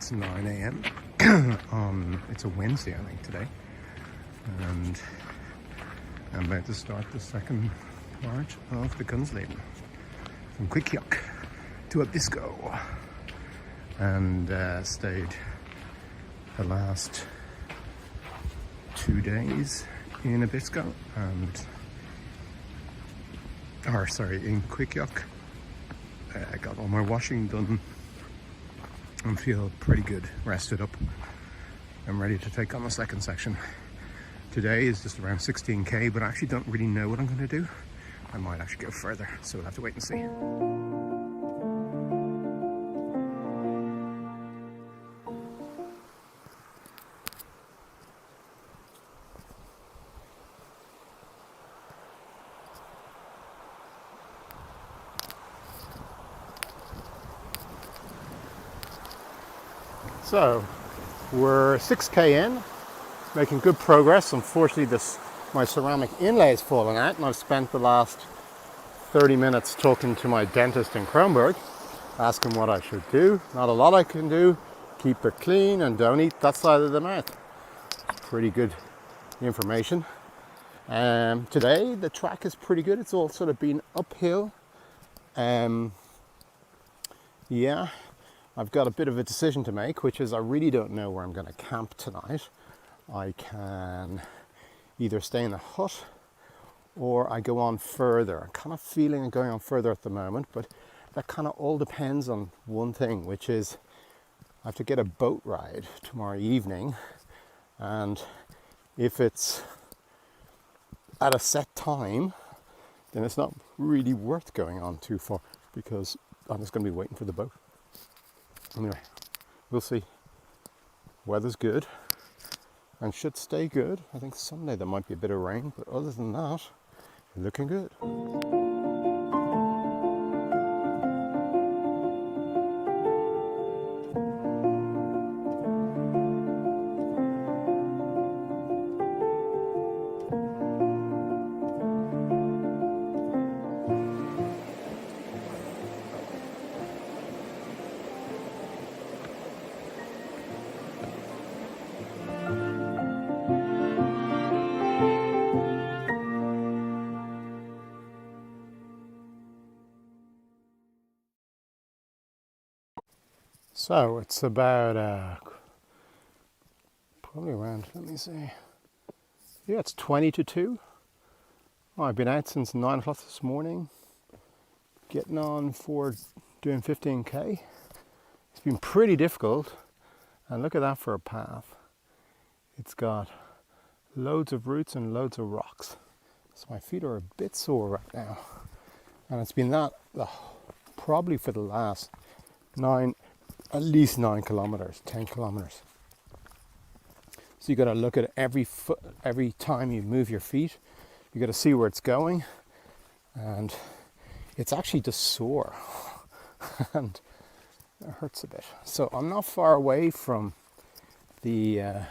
It's 9 a.m. It's a Wednesday, I think, today, and I'm about to start the second part of the Kungsleden from Kvikkjokk to Abisko, and stayed the last 2 days in Abisko in Kvikkjokk. I got all my washing done and feel pretty good, rested up. I'm ready to take on the second section. Today is just around 16k, but I actually don't really know what I'm going to do. I might actually go further, so we'll have to wait and see. So we're 6k in, making good progress. Unfortunately, my ceramic inlay has fallen out, and I've spent the last 30 minutes talking to my dentist in Kronberg, asking what I should do. Not a lot I can do. Keep it clean and don't eat that side of the mouth. Pretty good information. Today the track is pretty good. It's all sort of been uphill. Yeah. I've got a bit of a decision to make, which is I really don't know where I'm going to camp tonight. I can either stay in the hut or I go on further. I'm kind of feeling I'm going on further at the moment, but that kind of all depends on one thing, which is I have to get a boat ride tomorrow evening, and if it's at a set time, then it's not really worth going on too far because I'm just going to be waiting for the boat. Anyway, we'll see. Weather's good and should stay good. I think Sunday there might be a bit of rain, but other than that, looking good. So it's about probably around, let me see, yeah, it's 20 to 2. I've been out since 9 o'clock this morning, getting on for doing 15k. It's been pretty difficult, and look at that for a path. It's got loads of roots and loads of rocks, so my feet are a bit sore right now, and it's been that probably for the last at least 9 kilometers, 10 kilometers. So you got to look at every foot, every time you move your feet. You got to see where it's going, and it's actually just sore and it hurts a bit. So I'm not far away from the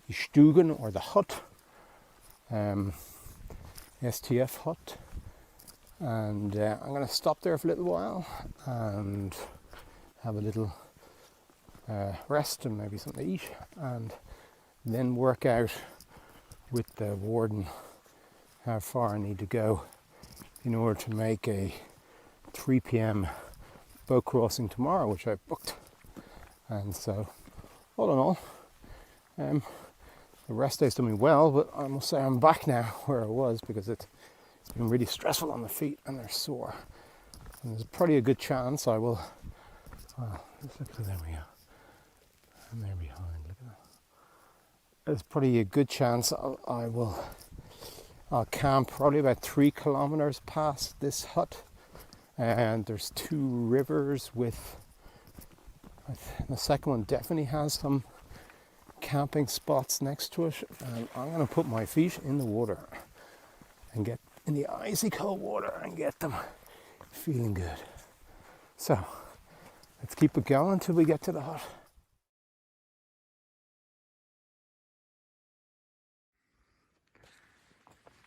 Stugen, or the hut, STF hut, and I'm going to stop there for a little while and have a little rest and maybe something to eat, and then work out with the warden how far I need to go in order to make a 3 p.m. boat crossing tomorrow, which I've booked. And so all in all, the rest day's done me well, but I must say I'm back now where I was, because it's been really stressful on the feet and they're sore, and there's probably a good chance I will. Just look at, there we go. And there behind, look at that. There's probably a good chance I'll camp probably about 3 kilometers past this hut. And there's 2 rivers with, the second one definitely has some camping spots next to it. And I'm going to put my feet in the water and get in the icy cold water and get them feeling good. So let's keep it going until we get to the hut.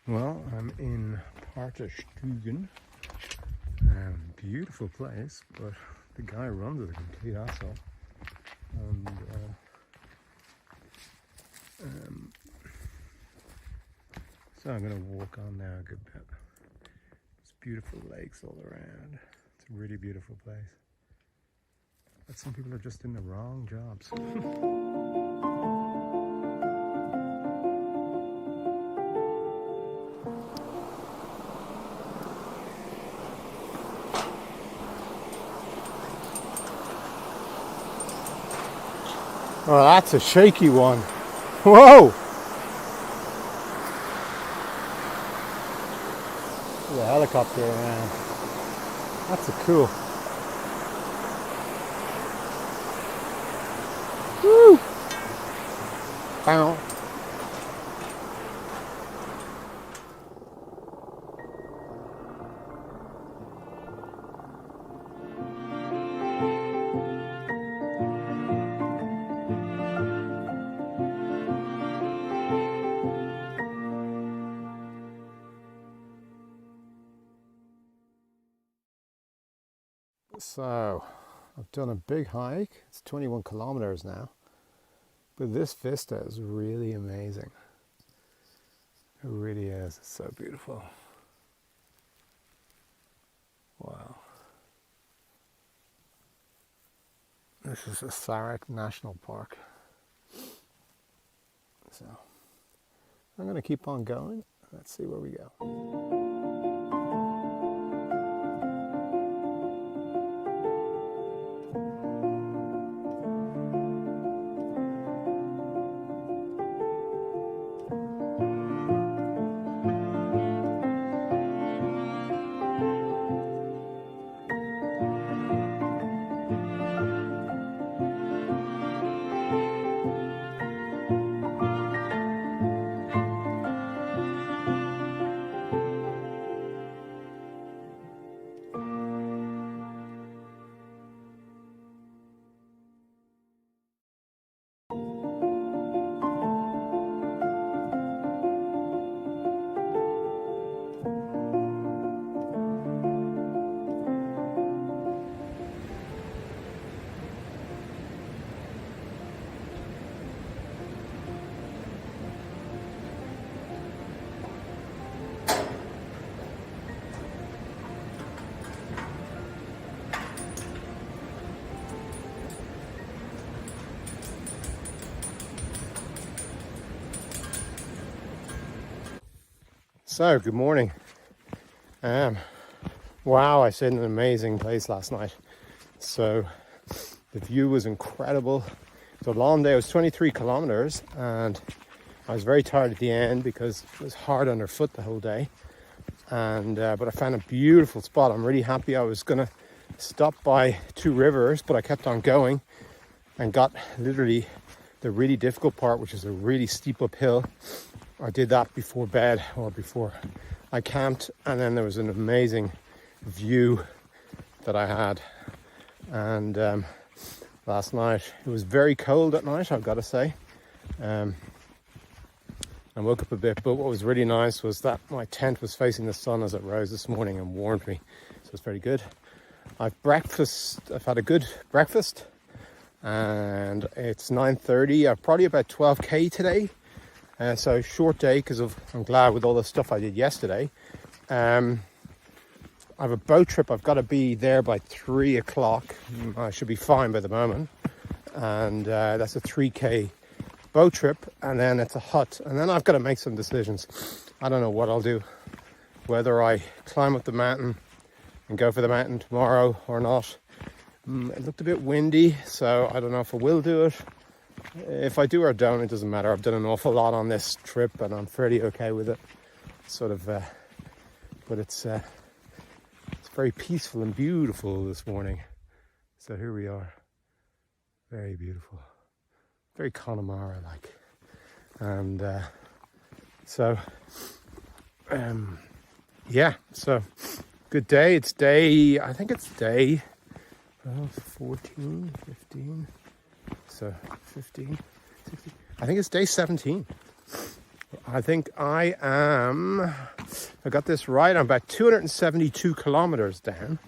Well, I'm in Haute Route. Beautiful place, but the guy runs is a complete asshole. And so I'm going to walk on now a good bit. There's beautiful lakes all around. It's a really beautiful place. But some people are just in the wrong jobs. Oh, that's a shaky one. Whoa! There's a helicopter around. That's a cool. Woo! Bow. So, I've done a big hike. It's 21 kilometers now. But this vista is really amazing. It really is. It's so beautiful. Wow. This is the Sarek National Park. So, I'm going to keep on going. Let's see where we go. So, good morning. Wow, I stayed in an amazing place last night. So, the view was incredible. It was a long day. It was 23 kilometers, and I was very tired at the end because it was hard underfoot the whole day. And but I found a beautiful spot. I'm really happy. I was gonna stop by 2 rivers, but I kept on going and got literally the really difficult part, which is a really steep uphill. I did that before bed, or before I camped, and then there was an amazing view that I had. And last night, it was very cold at night, I've got to say. I woke up a bit, but what was really nice was that my tent was facing the sun as it rose this morning and warmed me, so it's very good. I've had a good breakfast, and it's 9:30. I've probably about 12k today. So short day because I'm glad with all the stuff I did yesterday. I have a boat trip. I've got to be there by 3 o'clock. I should be fine by the moment. And that's a 3k boat trip, and then it's a hut. And then I've got to make some decisions. I don't know what I'll do. Whether I climb up the mountain and go for the mountain tomorrow or not. It looked a bit windy, so I don't know if I will do it. If I do or don't, it doesn't matter. I've done an awful lot on this trip, and I'm fairly okay with it. But it's very peaceful and beautiful this morning. So here we are. Very beautiful. Very Connemara-like. And yeah, so good day. I think it's day 14, 15. So 15, 16. I think it's day 17. I think I got this right. I'm about 272 kilometers down.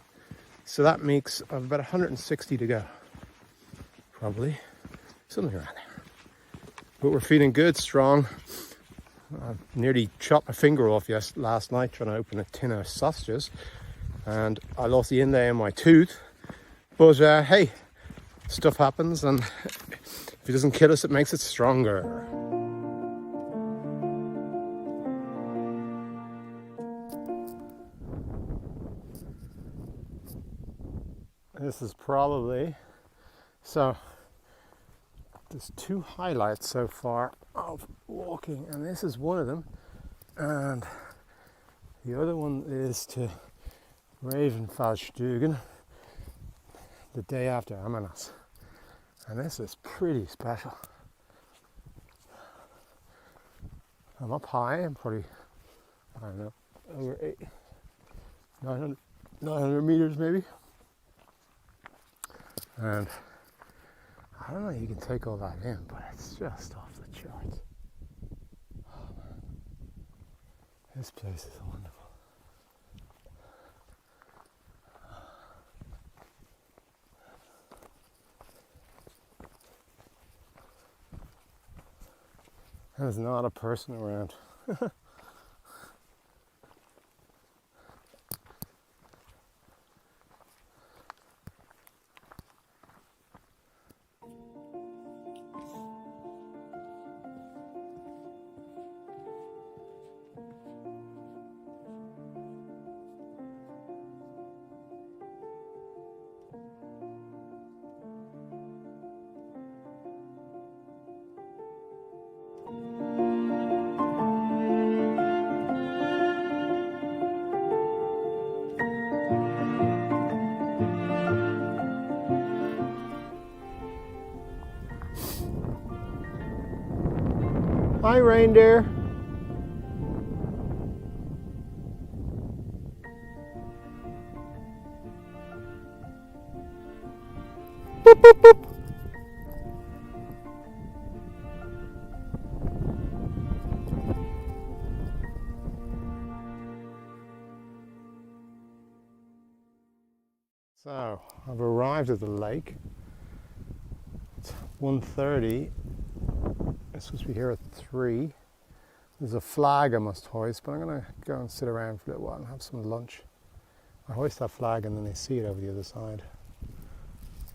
So that makes about 160 to go. Probably. something around there. But we're feeling good, strong. I nearly chopped my finger off last night trying to open a tin of sausages, and I lost the inlay in my tooth. But hey, stuff happens, and if it doesn't kill us, it makes it stronger. This is probably, so there's 2 highlights so far of walking, and this is one of them, and the other one is to Ravenfallstugen the day after Amanas, and this is pretty special. I'm up high, I'm probably, I don't know, over 900 meters maybe. And I don't know, you can take all that in, but it's just off the charts. Oh man, this place is wonderful. There's not a person around. Hi, reindeer. Boop, boop, boop. So, I've arrived at the lake. It's 1:30. It's supposed to be here at 3. There's a flag I must hoist, but I'm going to go and sit around for a little while and have some lunch. I hoist that flag and then they see it over the other side.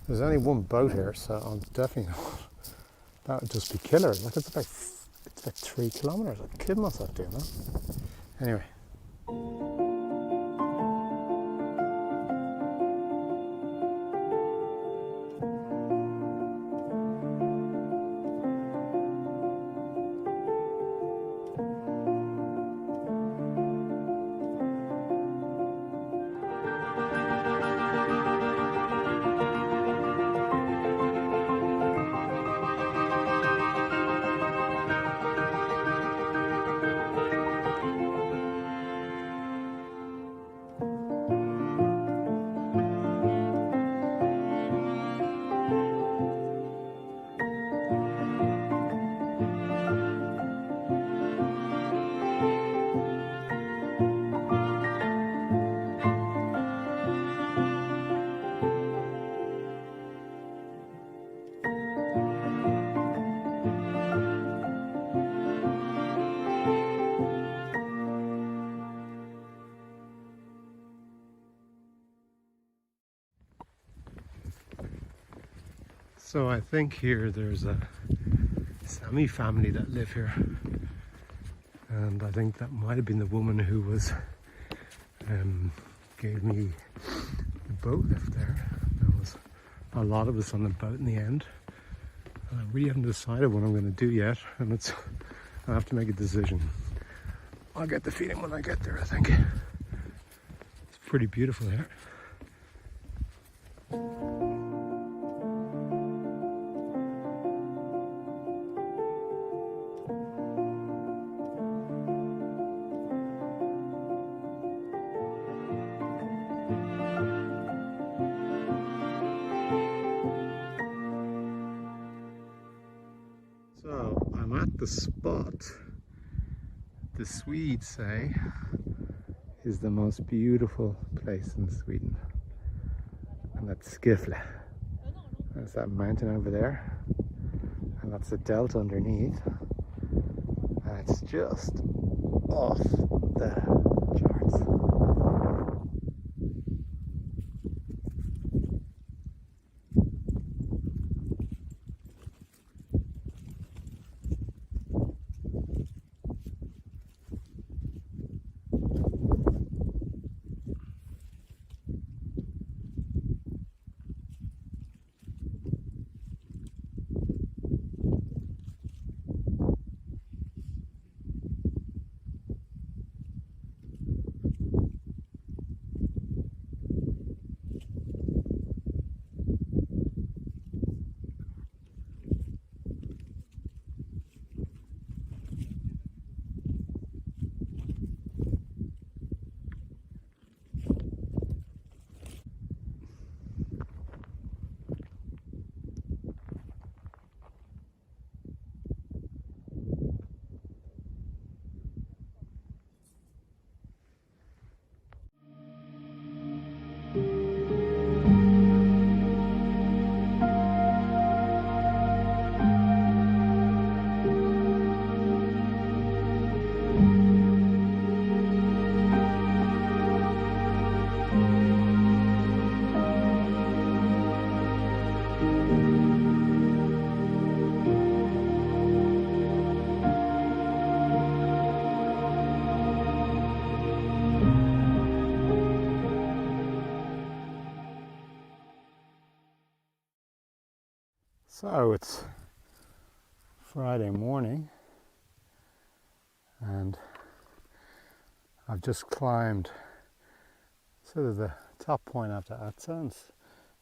There's only one boat here, so I'm definitely not. That would just be killer. Look, it's like 3 kilometers. I'd kill myself doing that. Anyway. So I think here there's a Sami family that live here, and I think that might have been the woman who was gave me the boat lift there. There was a lot of us on the boat in the end. I really haven't decided what I'm going to do yet, and I have to make a decision. I'll get the feeling when I get there, I think. It's pretty beautiful here. So I'm at the spot the Swedes say is the most beautiful place in Sweden, and that's Skifle. That's that mountain over there. and that's the delta underneath, and it's just off the charts. So it's Friday morning, and I've just climbed sort of the top point after Atza.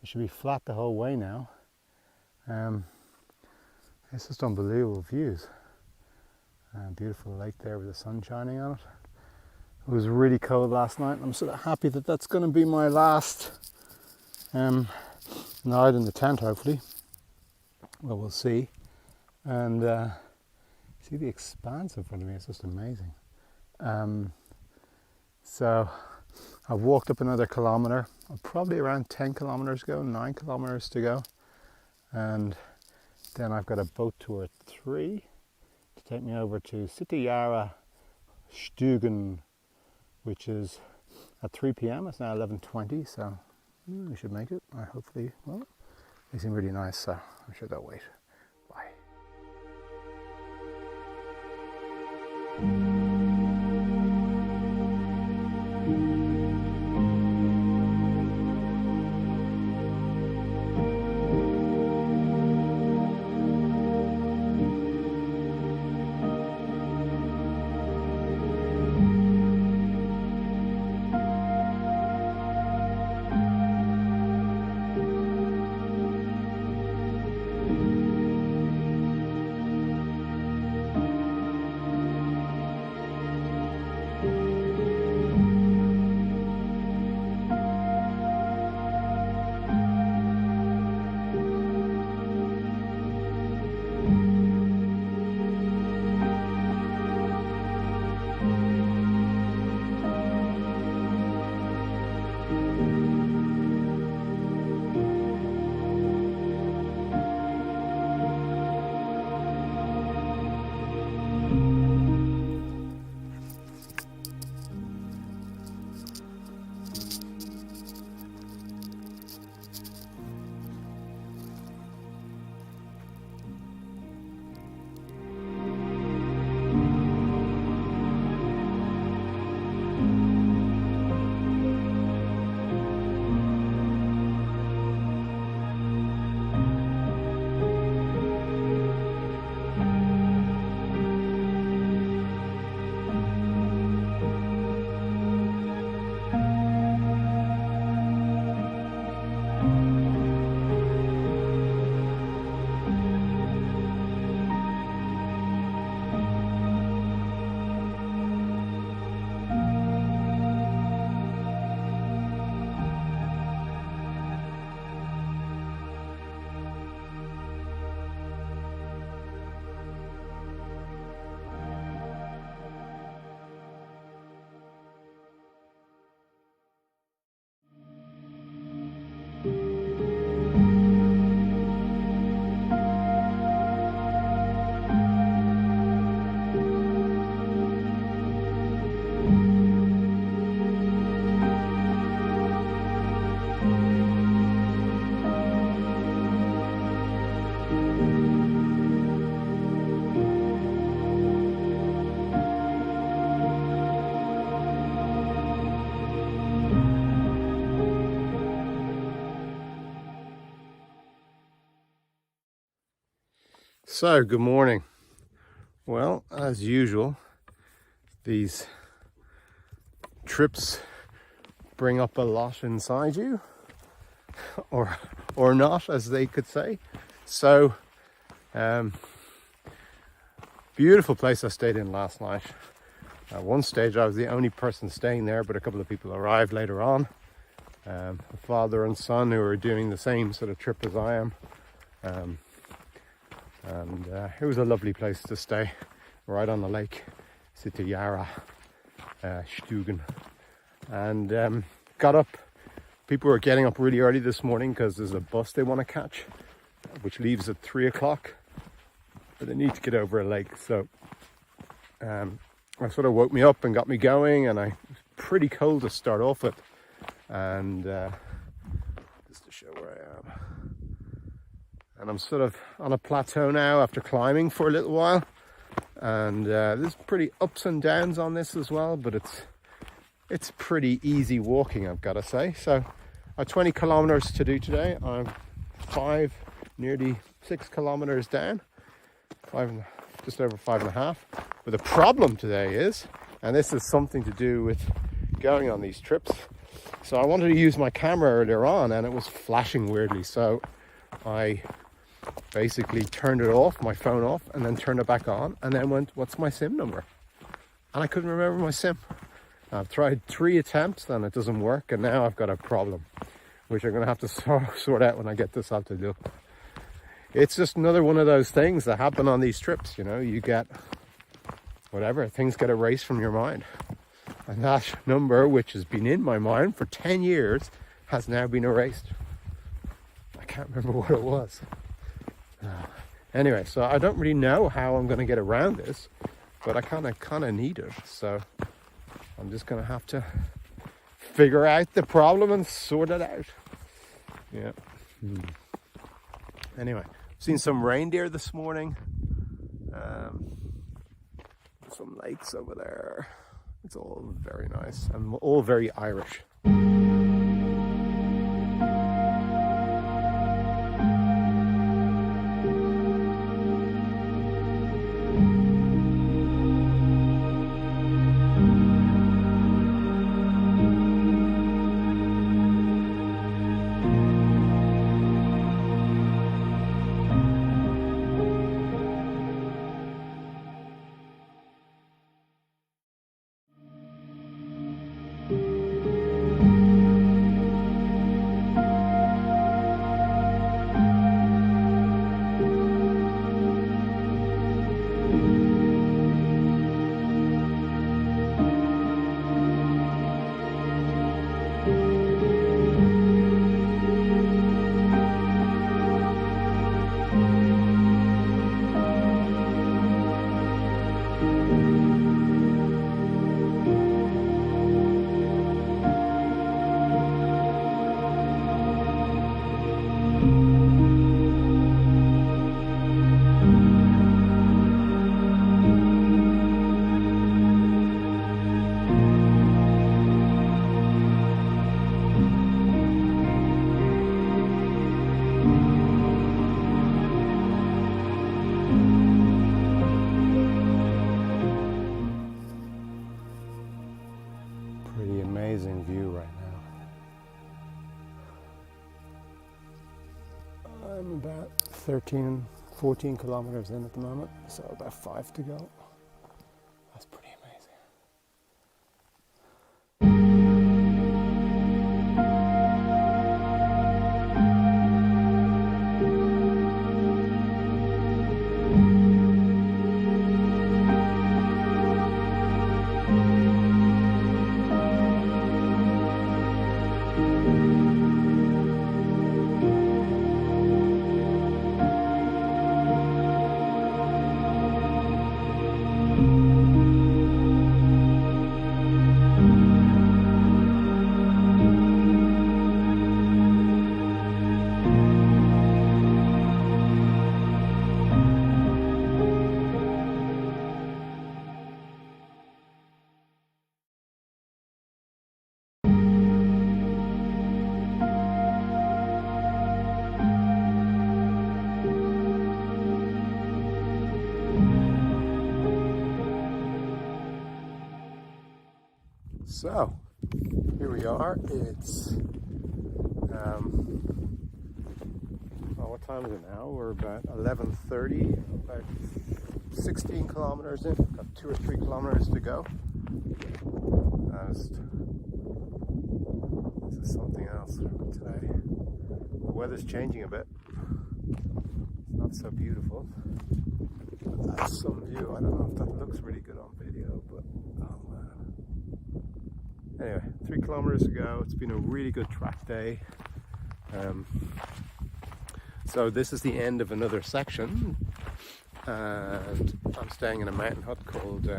It should be flat the whole way now. It's just unbelievable views. Beautiful lake there with the sun shining on it. It was really cold last night, and I'm sort of happy that that's going to be my last night in the tent, hopefully. Well, we'll see. And see the expanse in front of me, it's just amazing. So I've walked up another kilometre. I'm probably around 10 kilometres to go, 9 kilometres to go. And then I've got a boat tour at 3 to take me over to City Stugen, which is at 3 p.m. It's now 11:20, so we should make it. Hopefully, well, they seem really nice, so I'm sure they'll wait. Bye. So, good morning. Well, as usual, these trips bring up a lot inside you, or not, as they could say. So, beautiful place I stayed in last night. At one stage I was the only person staying there, but a couple of people arrived later on. A father and son who are doing the same sort of trip as I am. And it was a lovely place to stay, right on the lake, Yara Stugen. And got up. People were getting up really early this morning because there's a bus they want to catch, which leaves at 3 o'clock. But they need to get over a lake, so that sort of woke me up and got me going. And it was pretty cold to start off with. And just to show where I am. And I'm sort of on a plateau now after climbing for a little while. And there's pretty ups and downs on this as well, but it's pretty easy walking, I've got to say. So I have 20 kilometers to do today. I'm nearly 6 kilometers down, just over 5.5. But the problem today is, and this is something to do with going on these trips. So I wanted to use my camera earlier on and it was flashing weirdly. So I basically turned it off, my phone off, and then turned it back on, and then went, what's my SIM number? And I couldn't remember my SIM. I've tried 3 attempts and it doesn't work, and now I've got a problem, which I'm going to have to sort out when I get to Saltoluokta. It's just another one of those things that happen on these trips, you know, you get whatever, things get erased from your mind. And that number, which has been in my mind for 10 years, has now been erased. I can't remember what it was. Anyway, so I don't really know how I'm going to get around this, but I kind of need it. So I'm just going to have to figure out the problem and sort it out. Yeah. Anyway, seen some reindeer this morning. Some lakes over there. It's all very nice and all very Irish. Amazing view right now. I'm about 14 kilometers in at the moment, so about 5 to go. That's pretty amazing. So here we are. It's well, what time is it now? We're about 11:30. About 16 kilometers in. Got 2 or 3 kilometers to go. This is something else today. The weather's changing a bit. It's not so beautiful. But that's some view. I don't know if that looks really good on video, but oh man. Anyway, 3 kilometers to go. It's been a really good track day. So this is the end of another section, and I'm staying in a mountain hut called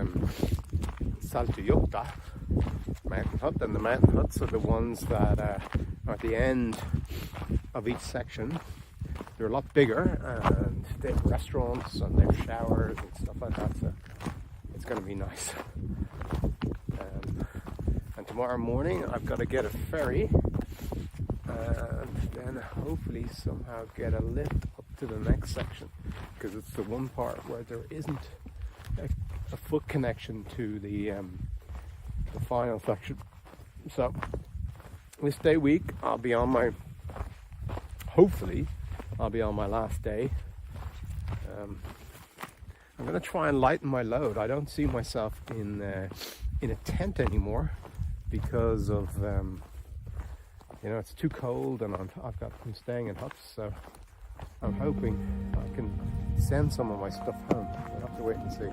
Saltoluokta mountain hut, and the mountain huts are the ones that are at the end of each section. They're a lot bigger, and they have restaurants and they have showers and stuff like that, so it's going to be nice. And tomorrow morning I've got to get a ferry and then hopefully somehow get a lift up to the next section, because it's the one part where there isn't a foot connection to the final section. So this day week hopefully I'll be on my last day. I'm going to try and lighten my load. I don't see myself in a tent anymore because of it's too cold, and I'm staying in huts, so I'm hoping I can send some of my stuff home. We'll have to wait and see.